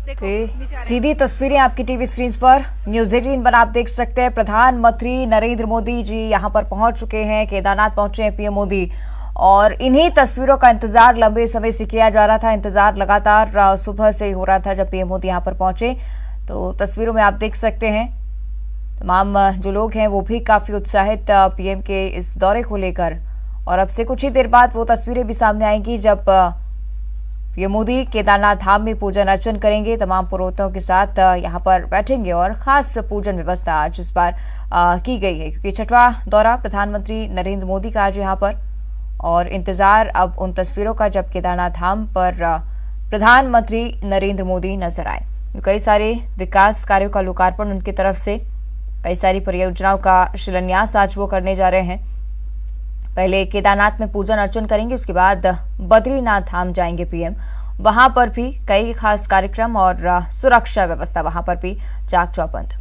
तो सीधी तस्वीरें आपकी टीवी स्क्रीन पर न्यूज 18 पर आप देख सकते हैं। प्रधानमंत्री नरेंद्र मोदी जी यहां पर पहुंच चुके हैं, केदारनाथ पहुंचे हैं पीएम मोदी, और इन्हीं तस्वीरों का इंतजार लंबे समय से किया जा रहा था। इंतजार लगातार सुबह से हो रहा था जब पीएम मोदी यहां पर पहुंचे। तो तस्वीरों में आप देख सकते हैं तमाम जो लोग हैं वो भी काफी उत्साहित पीएम के इस दौरे को लेकर। और अब से कुछ ही देर बाद वो तस्वीरें भी सामने आएंगी जब पीएम मोदी केदारनाथ धाम में पूजन अर्चन करेंगे, तमाम पुरोहितों के साथ यहां पर बैठेंगे और खास पूजन व्यवस्था आज इस बार की गई है, क्योंकि छठवां दौरा प्रधानमंत्री नरेंद्र मोदी का आज यहां पर। और इंतजार अब उन तस्वीरों का जब केदारनाथ धाम पर प्रधानमंत्री नरेंद्र मोदी नजर आए। कई सारे विकास कार्यों का लोकार्पण उनकी तरफ से, कई सारी परियोजनाओं का शिलान्यास आज वो करने जा रहे हैं। पहले केदारनाथ में पूजन अर्चन करेंगे, उसके बाद बद्रीनाथ धाम जाएंगे पीएम। वहां पर भी कई खास कार्यक्रम और सुरक्षा व्यवस्था वहां पर भी चाक चौबंद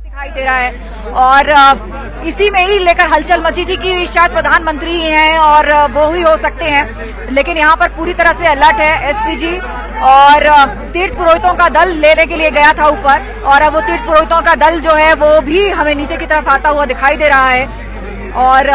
दिखाई दे रहा है। और इसी में ही लेकर हलचल मची थी कि शायद प्रधानमंत्री ही हैं और वो ही हो सकते हैं, लेकिन यहाँ पर पूरी तरह से अलर्ट है एसपीजी। और तीर्थ पुरोहितों का दल लेने के लिए गया था ऊपर, और अब वो तीर्थ पुरोहितों का दल जो है वो भी हमें नीचे की तरफ आता हुआ दिखाई दे रहा है। और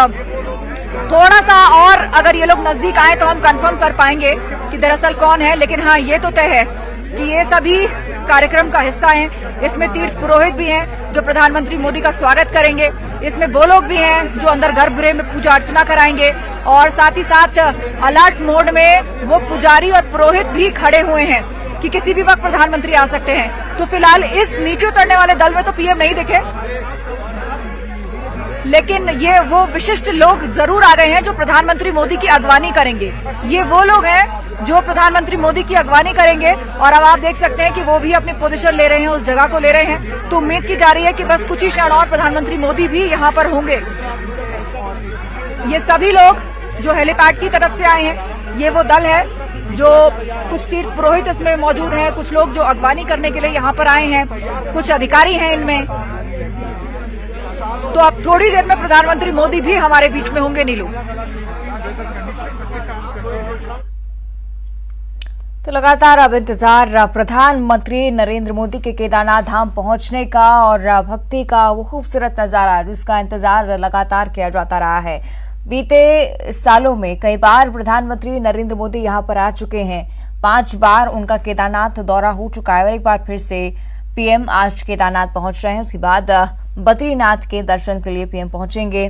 थोड़ा सा और अगर ये लोग नजदीक आए तो हम कंफर्म कर पाएंगे कि दरअसल कौन है। लेकिन हाँ, ये तो तय है कि ये सभी कार्यक्रम का हिस्सा हैं। इसमें तीर्थ पुरोहित भी हैं जो प्रधानमंत्री मोदी का स्वागत करेंगे, इसमें वो लोग भी हैं जो अंदर गर्भगृह में पूजा अर्चना कराएंगे, और साथ ही साथ अलर्ट मोड में वो पुजारी और पुरोहित भी खड़े हुए हैं कि किसी भी वक्त प्रधानमंत्री आ सकते हैं। तो फिलहाल इस नीचे उतरने वाले दल में तो पीएम नहीं दिखे, लेकिन ये वो विशिष्ट लोग जरूर आ गए हैं जो प्रधानमंत्री मोदी की अगवानी करेंगे। ये वो लोग हैं जो प्रधानमंत्री मोदी की अगवानी करेंगे, और अब आप देख सकते हैं कि वो भी अपनी पोजीशन ले रहे हैं, उस जगह को ले रहे हैं। तो उम्मीद की जा रही है कि बस कुछ ही क्षण और प्रधानमंत्री मोदी भी यहाँ पर होंगे। ये सभी लोग जो हेलीपैड की तरफ से आए हैं, ये वो दल है जो कुछ तीर्थ पुरोहित इसमें मौजूद हैं, कुछ लोग जो अगवानी करने के लिए यहाँ पर आए हैं, कुछ अधिकारी हैं इनमें। तो अब थोड़ी देर में प्रधानमंत्री मोदी भी हमारे बीच में होंगे। नीलू, तो लगातार अब इंतजार प्रधानमंत्री नरेंद्र मोदी के केदारनाथ धाम पहुंचने का और भक्ति का वो खूबसूरत नजारा जिसका इंतजार लगातार किया जाता रहा है। बीते सालों में कई बार प्रधानमंत्री नरेंद्र मोदी यहां पर आ चुके हैं, 5 बार उनका केदारनाथ दौरा हो चुका है, और एक बार फिर से पीएम आज केदारनाथ पहुंच रहे हैं। उसके बाद बद्रीनाथ के दर्शन के लिए पीएम पहुंचेंगे,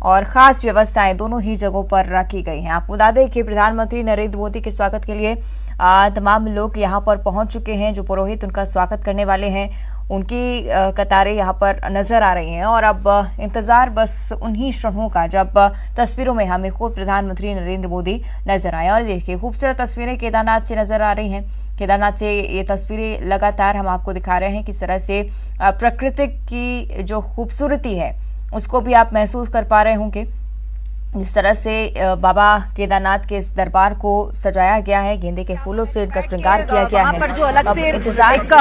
और खास व्यवस्थाएं दोनों ही जगहों पर रखी गई हैं। आपको बता दें कि प्रधानमंत्री नरेंद्र मोदी के स्वागत के लिए तमाम लोग यहां पर पहुंच चुके हैं। जो पुरोहित उनका स्वागत करने वाले हैं उनकी कतारें यहां पर नजर आ रही हैं, और अब इंतजार बस उन्हीं क्षणों का जब तस्वीरों में हमें खुद प्रधानमंत्री नरेंद्र मोदी नजर आए। और देखिए खूबसूरत तस्वीरें केदारनाथ से नजर आ रही हैं। केदारनाथ से ये तस्वीरें लगातार हम आपको दिखा रहे हैं, किस तरह से प्रकृति की जो खूबसूरती है उसको भी आप महसूस कर पा रहे होंगे। जिस तरह से बाबा केदारनाथ के इस दरबार को सजाया गया है, गेंदे के फूलों से इनका श्रृंगार किया गया है। पर जो अलग से एक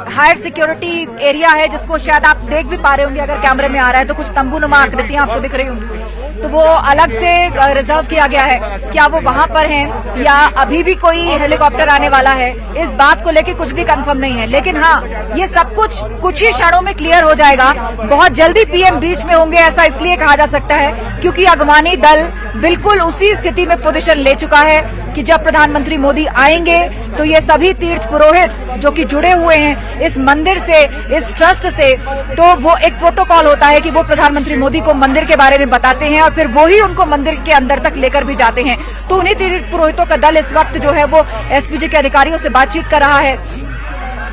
हायर सिक्योरिटी एरिया है जिसको शायद आप देख भी पा रहे होंगे, अगर कैमरे में आ रहा है तो कुछ तंबूनुमा आकृतियां आपको दिख रही होंगी, तो वो अलग से रिजर्व किया गया है। क्या वो वहां पर हैं या अभी भी कोई हेलीकॉप्टर आने वाला है, इस बात को लेके कुछ भी कंफर्म नहीं है। लेकिन हाँ, ये सब कुछ ही क्षणों में क्लियर हो जाएगा। बहुत जल्दी पीएम बीच में होंगे, ऐसा इसलिए कहा जा सकता है क्योंकि अगवानी दल बिल्कुल उसी स्थिति में पोजीशन ले चुका है कि जब प्रधानमंत्री मोदी आएंगे तो ये सभी तीर्थ पुरोहित जो कि जुड़े हुए हैं इस मंदिर से, इस ट्रस्ट से, तो वो एक प्रोटोकॉल होता है कि वो प्रधानमंत्री मोदी को मंदिर के बारे में बताते हैं और फिर वो ही उनको मंदिर के अंदर तक लेकर भी जाते हैं। तो उन्हीं तीर्थ पुरोहितों का दल इस वक्त जो है वो एसपीजी के अधिकारियों से बातचीत कर रहा है,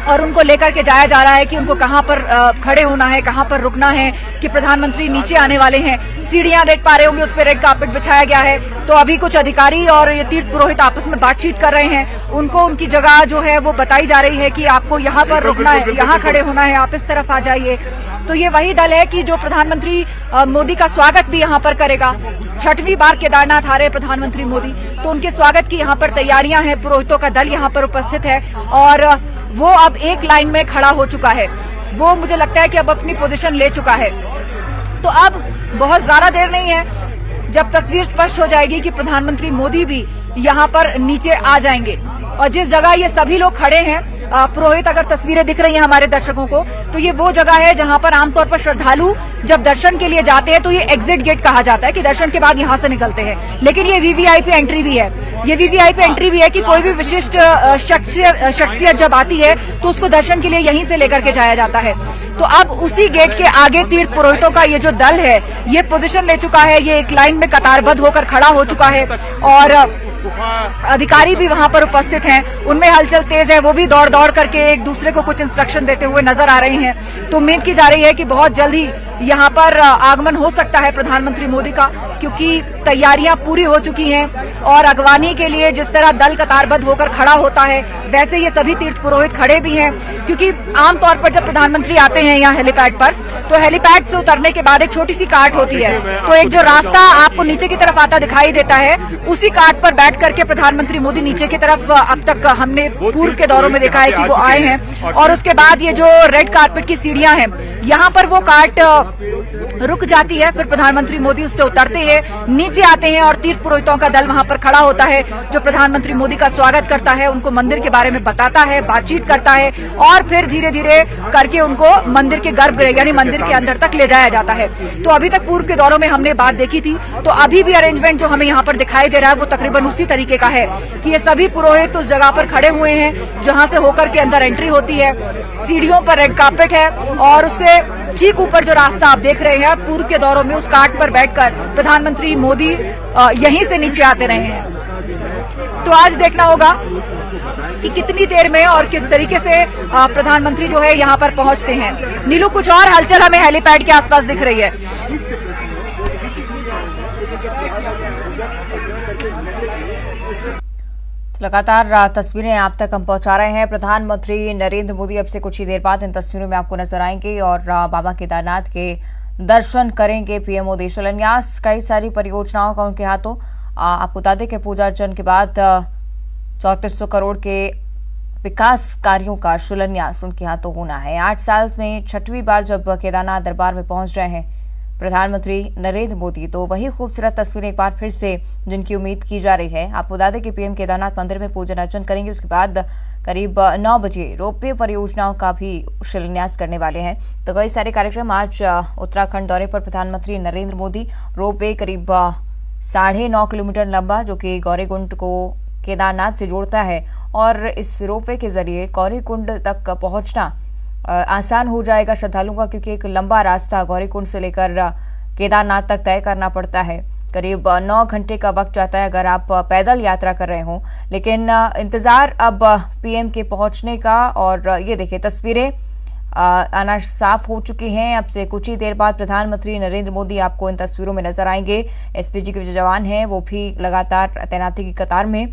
और उनको लेकर के जाया जा रहा है कि उनको कहां पर खड़े होना है, कहां पर रुकना है, कि प्रधानमंत्री नीचे आने वाले हैं। सीढ़ियां देख पा रहे होंगे, उस पर रेड कार्पेट बिछाया गया है। तो अभी कुछ अधिकारी और ये तीर्थ पुरोहित आपस में बातचीत कर रहे हैं, उनको उनकी जगह जो है वो बताई जा रही है कि आपको यहाँ पर रुकना है, यहाँ खड़े होना है, आप इस तरफ आ जाइए। तो ये वही दल है कि जो प्रधानमंत्री मोदी का स्वागत भी यहाँ पर करेगा। 6वीं बार केदारनाथ आ रहे प्रधानमंत्री मोदी, तो उनके स्वागत की यहाँ पर तैयारियां हैं। पुरोहितों का दल यहाँ पर उपस्थित है और वो अब एक लाइन में खड़ा हो चुका है। वो मुझे लगता है कि अब अपनी पोजीशन ले चुका है। तो अब बहुत ज्यादा देर नहीं है, जब तस्वीर स्पष्ट हो जाएगी कि प्रधानमंत्री मोदी भी यहाँ पर नीचे आ जाएंगे। और जिस जगह ये सभी लोग खड़े हैं, पुरोहित, अगर तस्वीरें दिख रही हैं हमारे दर्शकों को, तो ये वो जगह है जहां पर आमतौर पर श्रद्धालु जब दर्शन के लिए जाते हैं तो ये एग्जिट गेट कहा जाता है कि दर्शन के बाद यहां से निकलते हैं। लेकिन ये वीवीआईपी एंट्री भी है। ये वीवीआईपी एंट्री भी है कि कोई भी विशिष्ट शख्सियत जब आती है तो उसको दर्शन के लिए यहीं से लेकर के जाया जाता है। तो अब उसी गेट के आगे तीर्थ पुरोहितों का ये जो दल है ये पोजीशन ले चुका है। ये एक लाइन में कतारबद्ध होकर खड़ा हो चुका है और अधिकारी भी वहां पर उपस्थित हैं। उनमें हलचल तेज है, वो भी दौड़ दौड़ करके एक दूसरे को कुछ इंस्ट्रक्शन देते हुए नजर आ रहे हैं। तो उम्मीद की जा रही है कि बहुत जल्द ही यहाँ पर आगमन हो सकता है प्रधानमंत्री मोदी का, क्योंकि तैयारियां पूरी हो चुकी हैं। और अगवानी के लिए जिस तरह दल कतारबद्ध होकर खड़ा होता है वैसे ये सभी तीर्थ पुरोहित खड़े भी हैं, क्योंकि आमतौर पर जब प्रधानमंत्री आते हैं यहाँ हेलीपैड पर तो हेलीपैड से उतरने के बाद एक छोटी सी कार्ट होती है। तो एक जो रास्ता आपको नीचे की तरफ आता दिखाई देता है, उसी कार्ट पर बैठ करके प्रधानमंत्री मोदी नीचे की तरफ अब तक हमने पूर्व के दौरों में देखा है कि वो आए हैं। और उसके बाद ये जो रेड कारपेट की सीढ़ियां हैं यहाँ पर वो कार्ट रुक जाती है, फिर प्रधानमंत्री मोदी उससे उतरते हैं, नीचे आते हैं और तीर्थ पुरोहितों का दल वहां पर खड़ा होता है जो प्रधानमंत्री मोदी का स्वागत करता है, उनको मंदिर के बारे में बताता है, बातचीत करता है और फिर धीरे धीरे करके उनको मंदिर के गर्भगृह यानी मंदिर के अंदर तक ले जाया जाता है। तो अभी तक पूर्व के दौरों में हमने बात देखी थी, तो अभी भी अरेंजमेंट जो हमें यहाँ पर दिखाई दे रहा है वो तकरीबन उसी तरीके का है कि ये सभी पुरोहित उस जगह पर खड़े हुए हैं जहां से होकर के अंदर एंट्री होती है। सीढ़ियों पर रेड कार्पेट है और उससे ठीक ऊपर जो रास्ता आप देख रहे हैं, पूर्व के दौरों में उस कार्ट पर बैठकर प्रधानमंत्री मोदी यहीं से नीचे आते रहे हैं। तो आज देखना होगा कि कितनी देर में और किस तरीके से प्रधानमंत्री जो है यहाँ पर पहुंचते हैं। नीलू, कुछ और हलचल हमें हेलीपैड के आसपास दिख रही है। लगातार तस्वीरें आप तक हम पहुंचा रहे हैं। प्रधानमंत्री नरेंद्र मोदी अब से कुछ ही देर बाद इन तस्वीरों में आपको नजर आएंगे और बाबा केदारनाथ के दर्शन करेंगे। पीएम मोदी शिलान्यास कई सारी परियोजनाओं का उनके हाथों। आपको बता दें कि पूजा अर्चन के बाद 3400 करोड़ के विकास कार्यों का शिलान्यास उनके हाथों होना है। 8 साल में 6वीं बार जब केदारनाथ दरबार में पहुंच रहे हैं प्रधानमंत्री नरेंद्र मोदी, तो वही खूबसूरत तस्वीरें एक बार फिर से जिनकी उम्मीद की जा रही है। आपको बता दें कि पीएम केदारनाथ मंदिर में पूजन अर्चन करेंगे, उसके बाद करीब 9 बजे रोपवे परियोजनाओं का भी शिलान्यास करने वाले हैं। तो कई सारे कार्यक्रम आज उत्तराखंड दौरे पर प्रधानमंत्री नरेंद्र मोदी। रोपवे करीब 9.5 किलोमीटर लंबा जो कि गौरीकुंड को केदारनाथ से जोड़ता है और इस रोपवे के जरिए गौरीकुंड तक पहुंचना आसान हो जाएगा श्रद्धालुओं का, क्योंकि एक लंबा रास्ता गौरीकुंड से लेकर केदारनाथ तक तय करना पड़ता है। करीब 9 घंटे का वक्त जाता है अगर आप पैदल यात्रा कर रहे हो। लेकिन इंतजार अब पीएम के पहुंचने का, और ये देखिए तस्वीरें आना साफ हो चुकी हैं। अब से कुछ ही देर बाद प्रधानमंत्री नरेंद्र मोदी आपको इन तस्वीरों में नजर आएंगे। एसपीजी के जो जवान हैं वो भी लगातार तैनाती की कतार में